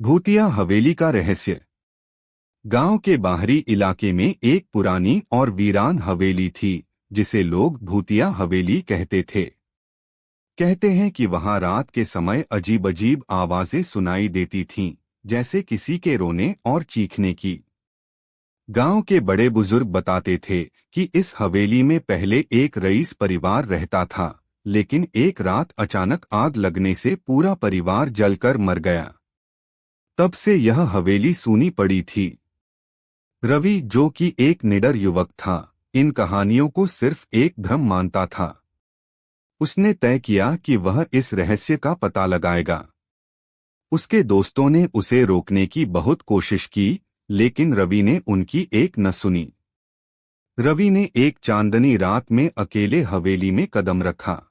भूतिया हवेली का रहस्य। गांव के बाहरी इलाके में एक पुरानी और वीरान हवेली थी जिसे लोग भूतिया हवेली कहते थे। कहते हैं कि वहां रात के समय अजीब अजीब आवाजें सुनाई देती थीं, जैसे किसी के रोने और चीखने की। गांव के बड़े बुजुर्ग बताते थे कि इस हवेली में पहले एक रईस परिवार रहता था, लेकिन एक रात अचानक आग लगने से पूरा परिवार जलकर मर गया। तब से यह हवेली सूनी पड़ी थी। रवि, जो कि एक निडर युवक था, इन कहानियों को सिर्फ एक भ्रम मानता था। उसने तय किया कि वह इस रहस्य का पता लगाएगा। उसके दोस्तों ने उसे रोकने की बहुत कोशिश की, लेकिन रवि ने उनकी एक न सुनी। रवि ने एक चांदनी रात में अकेले हवेली में कदम रखा।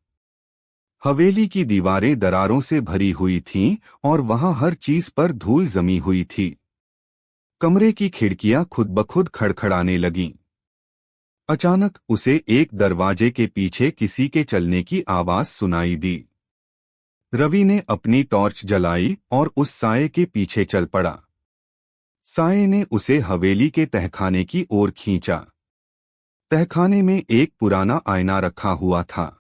हवेली की दीवारें दरारों से भरी हुई थीं और वहां हर चीज पर धूल जमी हुई थी। कमरे की खिड़कियां खुद ब खुद खड़खड़ाने लगीं। अचानक उसे एक दरवाजे के पीछे किसी के चलने की आवाज सुनाई दी। रवि ने अपनी टॉर्च जलाई और उस साये के पीछे चल पड़ा। साये ने उसे हवेली के तहखाने की ओर खींचा। तहखाने में एक पुराना आईना रखा हुआ था।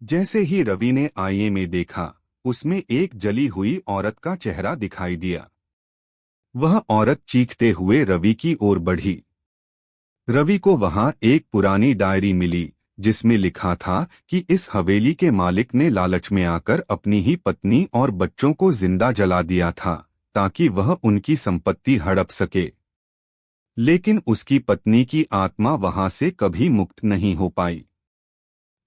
जैसे ही रवि ने आईने में देखा, उसमें एक जली हुई औरत का चेहरा दिखाई दिया। वह औरत चीखते हुए रवि की ओर बढ़ी। रवि को वहां एक पुरानी डायरी मिली, जिसमें लिखा था कि इस हवेली के मालिक ने लालच में आकर अपनी ही पत्नी और बच्चों को जिंदा जला दिया था, ताकि वह उनकी संपत्ति हड़प सके। लेकिन उसकी पत्नी की आत्मा वहां से कभी मुक्त नहीं हो पाई।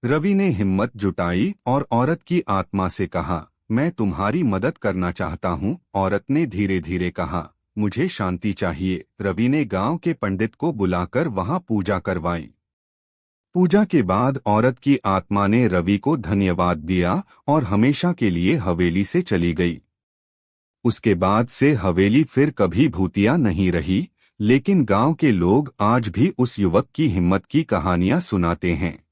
रवि ने हिम्मत जुटाई और औरत की आत्मा से कहा, मैं तुम्हारी मदद करना चाहता हूं। औरत ने धीरे धीरे कहा, मुझे शांति चाहिए। रवि ने गांव के पंडित को बुलाकर वहां पूजा करवाई। पूजा के बाद औरत की आत्मा ने रवि को धन्यवाद दिया और हमेशा के लिए हवेली से चली गई। उसके बाद से हवेली फिर कभी भूतिया नहीं रही, लेकिन गांव के लोग आज भी उस युवक की हिम्मत की कहानियां सुनाते हैं।